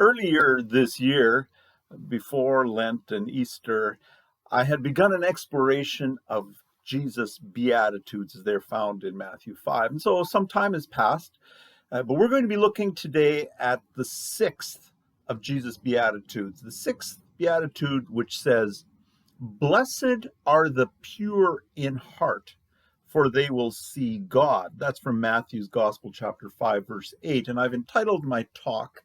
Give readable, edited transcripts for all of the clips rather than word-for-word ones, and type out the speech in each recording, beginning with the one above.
Earlier this year, before Lent and Easter, I had begun an exploration of Jesus' Beatitudes as they're found in Matthew 5. And so some time has passed, but we're going to be looking today at the sixth of Jesus' Beatitudes, the sixth Beatitude, which says, "Blessed are the pure in heart, for they will see God." That's from Matthew's Gospel, chapter 5, verse 8. And I've entitled my talk,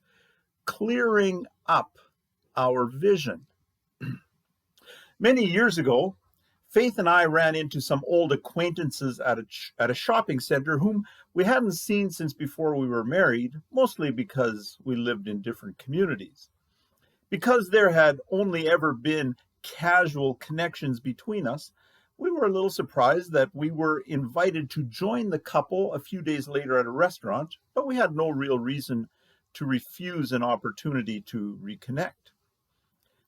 "Clearing Up Our Vision." Many years ago, Faith and I ran into some old acquaintances at a shopping center whom we hadn't seen since before we were married, mostly because we lived in different communities. Because there had only ever been casual connections between us, we were a little surprised that we were invited to join the couple a few days later at a restaurant, but we had no real reason to refuse an opportunity to reconnect.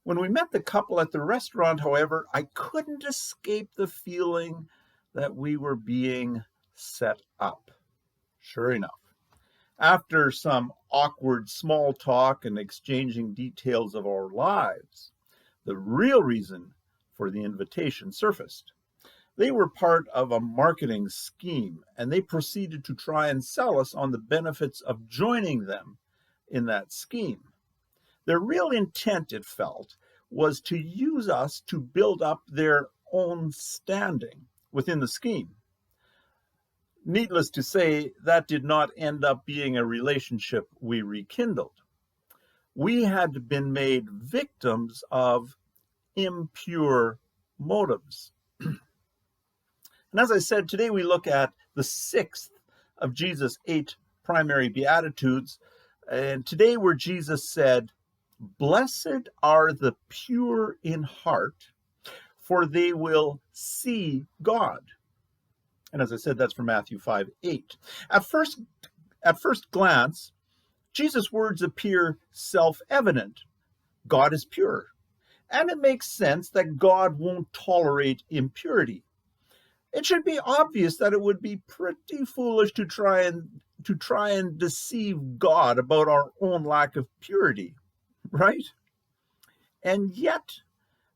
When we met the couple at the restaurant, however, I couldn't escape the feeling that we were being set up. Sure enough, after some awkward small talk and exchanging details of our lives, the real reason for the invitation surfaced. They were part of a marketing scheme, and they proceeded to try and sell us on the benefits of joining them in that scheme. Their real intent, it felt, was to use us to build up their own standing within the scheme. Needless to say, that did not end up being a relationship we rekindled. We had been made victims of impure motives. And as I said, today we look at the sixth of Jesus' 8 primary Beatitudes, and today where Jesus said, "Blessed are the pure in heart, for they will see God." And as I said, that's from Matthew 5:8. At first glance, Jesus' words appear self-evident. God is pure. And it makes sense that God won't tolerate impurity. It should be obvious that it would be pretty foolish to try and deceive God about our own lack of purity, right? And yet,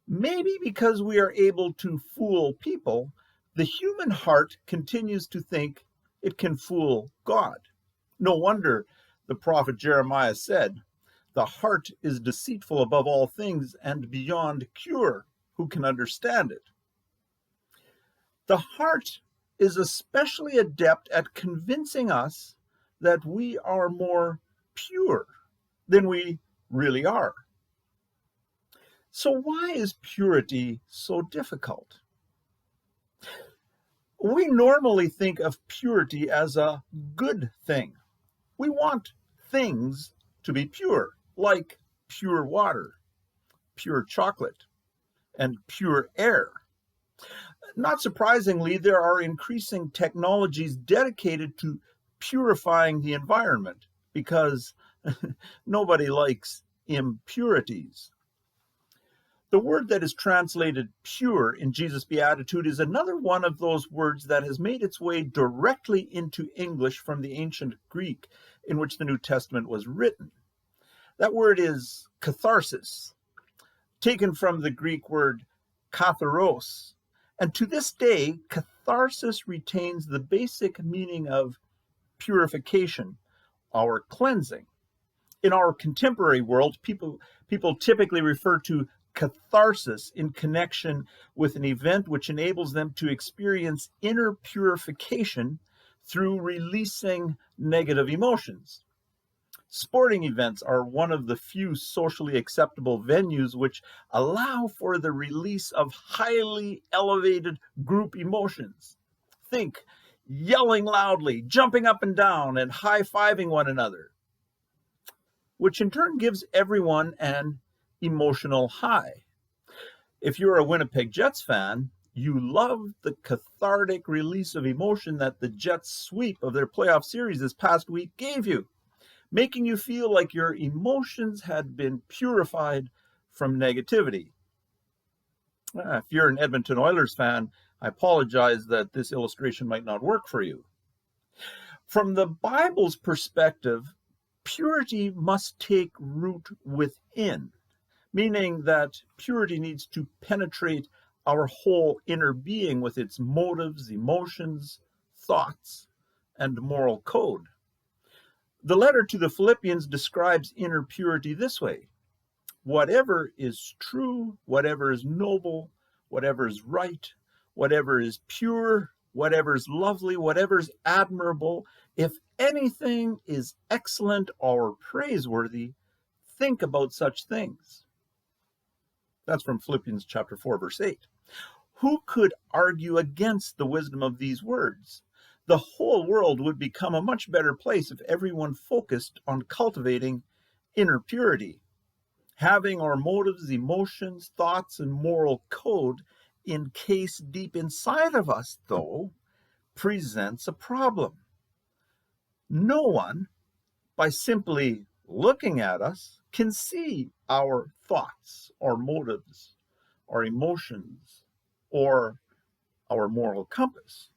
maybe because we are able to fool people, the human heart continues to think it can fool God. No wonder the prophet Jeremiah said, "The heart is deceitful above all things and beyond cure. Who can understand it?" The heart is especially adept at convincing us that we are more pure than we really are. So why is purity so difficult? We normally think of purity as a good thing. We want things to be pure, like pure water, pure chocolate, and pure air. Not surprisingly, there are increasing technologies dedicated to purifying the environment because nobody likes impurities. The word that is translated pure in Jesus' Beatitude is another one of those words that has made its way directly into English from the ancient Greek in which the New Testament was written. That word is katharsis, taken from the Greek word katharos. And to this day, catharsis retains the basic meaning of purification, our cleansing. In our contemporary world, people typically refer to catharsis in connection with an event which enables them to experience inner purification through releasing negative emotions. Sporting events are one of the few socially acceptable venues which allow for the release of highly elevated group emotions. Think yelling loudly, jumping up and down, and high-fiving one another, which in turn gives everyone an emotional high. If you're a Winnipeg Jets fan, you love the cathartic release of emotion that the Jets' sweep of their playoff series this past week gave you, making you feel like your emotions had been purified from negativity. If you're an Edmonton Oilers fan, I apologize that this illustration might not work for you. From the Bible's perspective, Purity must take root within, meaning that purity needs to penetrate our whole inner being with its motives, emotions, thoughts, and moral code. The letter to the Philippians describes inner purity this way: whatever is true, whatever is noble, whatever is right, whatever is pure, whatever is lovely, whatever is admirable, if anything is excellent or praiseworthy, think about such things. That's from Philippians chapter 4, verse 8. Who could argue against the wisdom of these words? The whole world would become a much better place if everyone focused on cultivating inner purity. Having our motives, emotions, thoughts, and moral code encased deep inside of us, though, presents a problem. No one, by simply looking at us, can see our thoughts, our motives, our emotions, or our moral compass.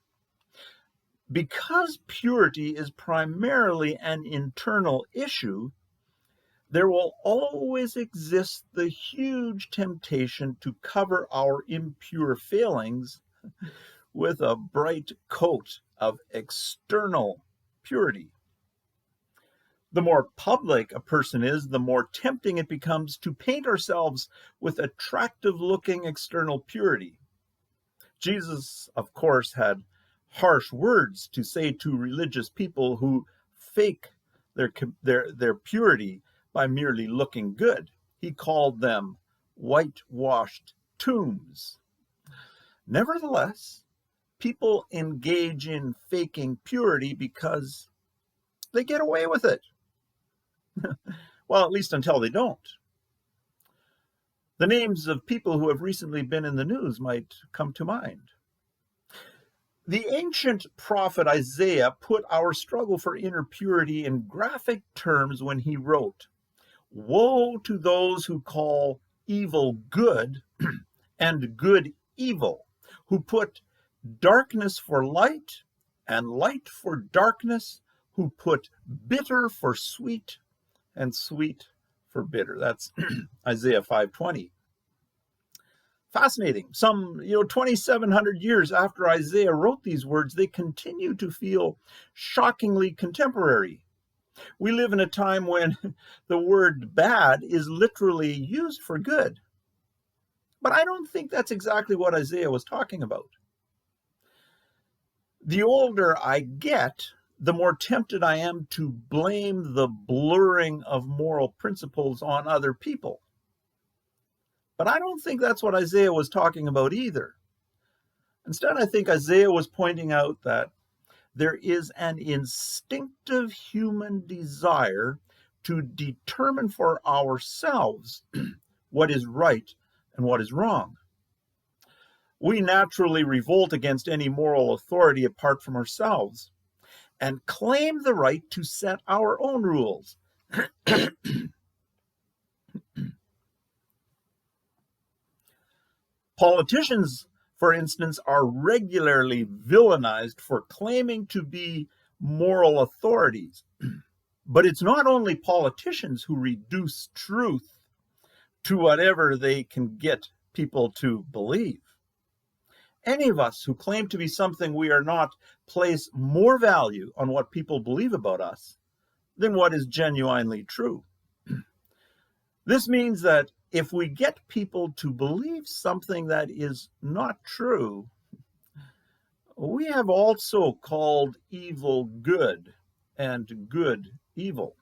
Because purity is primarily an internal issue, there will always exist the huge temptation to cover our impure failings with a bright coat of external purity. The more public a person is, the more tempting it becomes to paint ourselves with attractive-looking external purity. Jesus, of course, had harsh words to say to religious people who fake their purity by merely looking good. He called them whitewashed tombs. Nevertheless, people engage in faking purity because they get away with it. Well, at least until they don't. The names of people who have recently been in the news might come to mind. The ancient prophet Isaiah put our struggle for inner purity in graphic terms when he wrote, "Woe to those who call evil good and good evil, who put darkness for light and light for darkness, who put bitter for sweet and sweet for bitter." That's Isaiah 5:20. Fascinating. Some 2,700 years after Isaiah wrote these words, they continue to feel shockingly contemporary. We live in a time when the word bad is literally used for good. But I don't think that's exactly what Isaiah was talking about. The older I get, the more tempted I am to blame the blurring of moral principles on other people. But I don't think that's what Isaiah was talking about either. Instead, I think Isaiah was pointing out that there is an instinctive human desire to determine for ourselves what is right and what is wrong. We naturally revolt against any moral authority apart from ourselves and claim the right to set our own rules. Politicians, for instance, are regularly villainized for claiming to be moral authorities. But it's not only politicians who reduce truth to whatever they can get people to believe. Any of us who claim to be something we are not place more value on what people believe about us than what is genuinely true. This means that if we get people to believe something that is not true, we have also called evil good and good evil.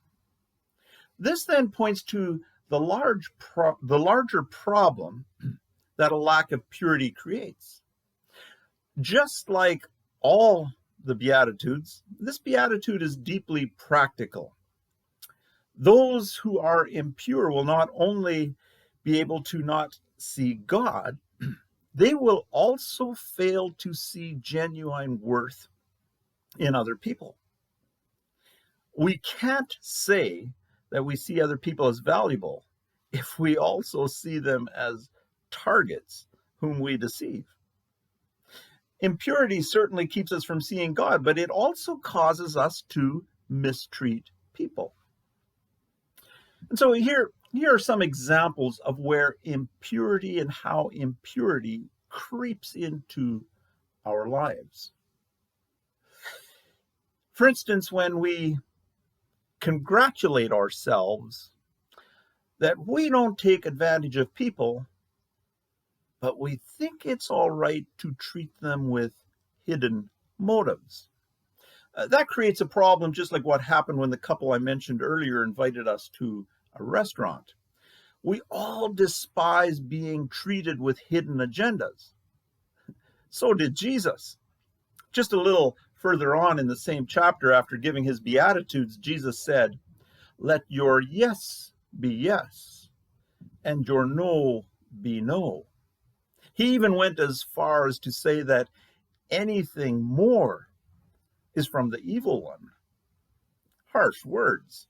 This then points to the larger problem that a lack of purity creates. Just like all the Beatitudes, this Beatitude is deeply practical. Those who are impure will not only be able to not see God, they will also fail to see genuine worth in other people. We can't say that we see other people as valuable if we also see them as targets whom we deceive. Impurity certainly keeps us from seeing God, but it also causes us to mistreat people. And so here are some examples of where impurity and how impurity creeps into our lives. For instance, when we congratulate ourselves that we don't take advantage of people, but we think it's all right to treat them with hidden motives. That creates a problem, just like what happened when the couple I mentioned earlier invited us to a restaurant. We all despise being treated with hidden agendas. So did Jesus. Just a little further on in the same chapter, after giving his Beatitudes, Jesus said, "Let your yes be yes, and your no be no." He even went as far as to say that anything more is from the evil one. Harsh words.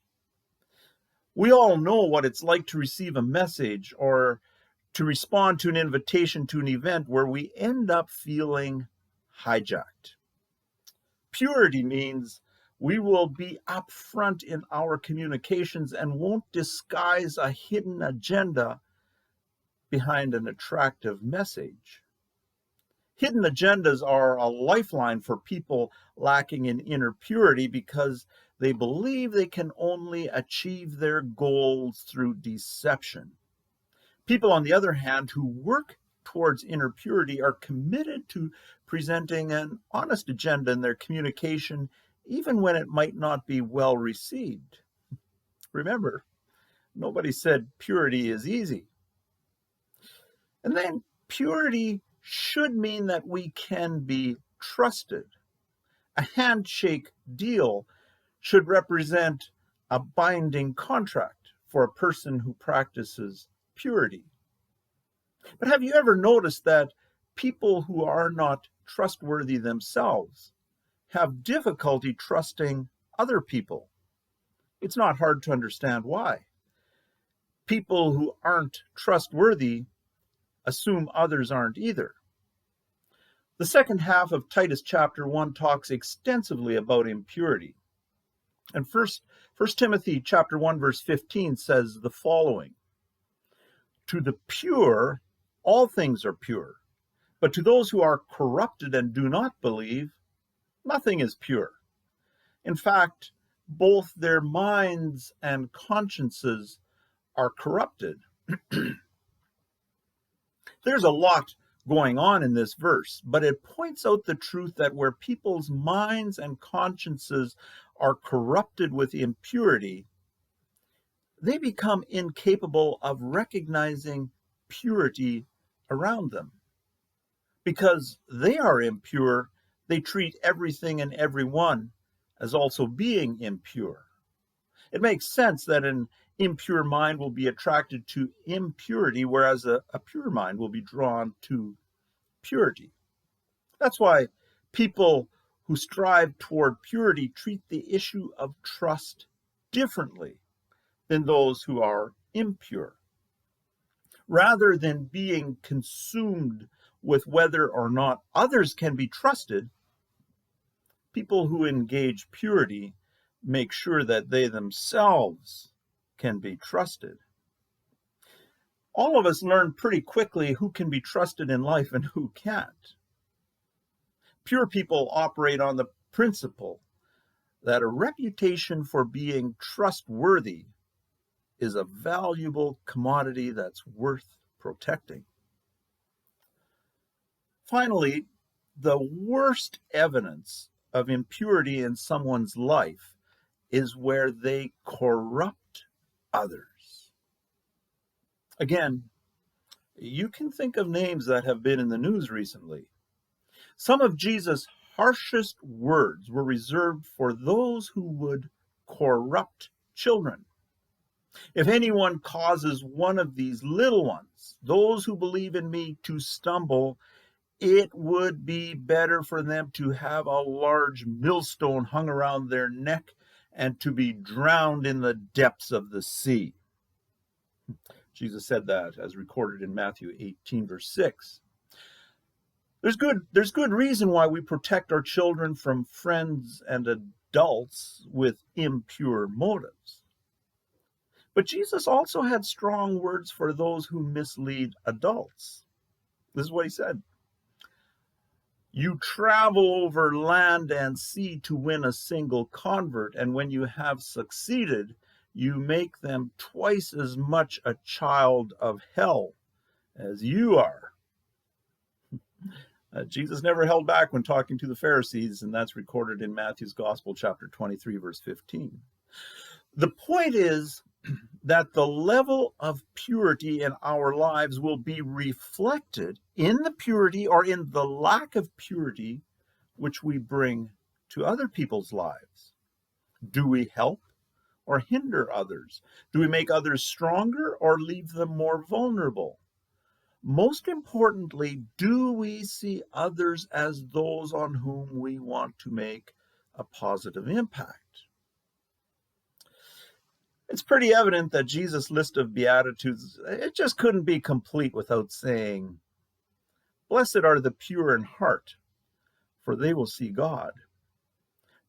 We all know what it's like to receive a message or to respond to an invitation to an event where we end up feeling hijacked. Purity means we will be upfront in our communications and won't disguise a hidden agenda behind an attractive message. Hidden agendas are a lifeline for people lacking in inner purity because they believe they can only achieve their goals through deception. People, on the other hand, who work towards inner purity are committed to presenting an honest agenda in their communication, even when it might not be well received. Remember, nobody said purity is easy. And then purity should mean that we can be trusted. A handshake deal should represent a binding contract for a person who practices purity. But have you ever noticed that people who are not trustworthy themselves have difficulty trusting other people? It's not hard to understand why. People who aren't trustworthy assume others aren't either. The second half of Titus chapter 1 talks extensively about impurity. And First Timothy chapter 1 verse 15 says the following: "To the pure, all things are pure, but to those who are corrupted and do not believe, nothing is pure. In fact, both their minds and consciences are corrupted." There's a lot going on in this verse, but it points out the truth that where people's minds and consciences are corrupted with impurity, they become incapable of recognizing purity around them. Because they are impure, they treat everything and everyone as also being impure. It makes sense that an impure mind will be attracted to impurity, whereas a pure mind will be drawn to purity. That's why people who strive toward purity treat the issue of trust differently than those who are impure. Rather than being consumed with whether or not others can be trusted, people who engage purity make sure that they themselves can be trusted. All of us learn pretty quickly who can be trusted in life and who can't. Pure people operate on the principle that a reputation for being trustworthy is a valuable commodity that's worth protecting. Finally, the worst evidence of impurity in someone's life is where they corrupt others. Again, you can think of names that have been in the news recently. Some of Jesus' harshest words were reserved for those who would corrupt children. "If anyone causes one of these little ones, those who believe in me, to stumble, it would be better for them to have a large millstone hung around their neck and to be drowned in the depths of the sea." Jesus said that as recorded in Matthew 18, verse 6. There's good reason why we protect our children from friends and adults with impure motives. But Jesus also had strong words for those who mislead adults. This is what he said. You travel over land and sea to win a single convert, and when you have succeeded, you make them twice as much a child of hell as you are. Jesus never held back when talking to the Pharisees, and that's recorded in Matthew's Gospel, chapter 23, verse 15. The point is that the level of purity in our lives will be reflected in the purity or in the lack of purity which we bring to other people's lives. Do we help or hinder others? Do we make others stronger or leave them more vulnerable? Most importantly, do we see others as those on whom we want to make a positive impact? It's pretty evident that Jesus' list of Beatitudes, it just couldn't be complete without saying, "Blessed are the pure in heart, for they will see God."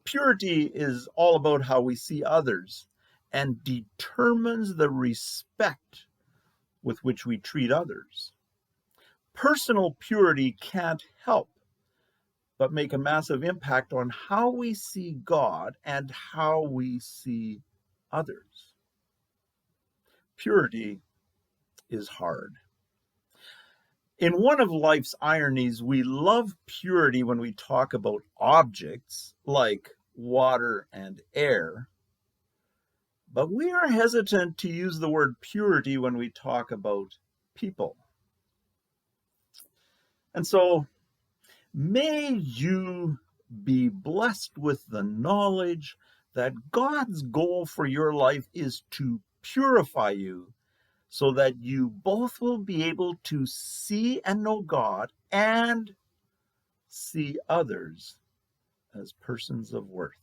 Purity is all about how we see others and determines the respect with which we treat others. Personal purity can't help but make a massive impact on how we see God and how we see others. Purity is hard. In one of life's ironies, we love purity when we talk about objects like water and air, but we are hesitant to use the word purity when we talk about people. And so, may you be blessed with the knowledge that God's goal for your life is to purify you so that you both will be able to see and know God and see others as persons of worth.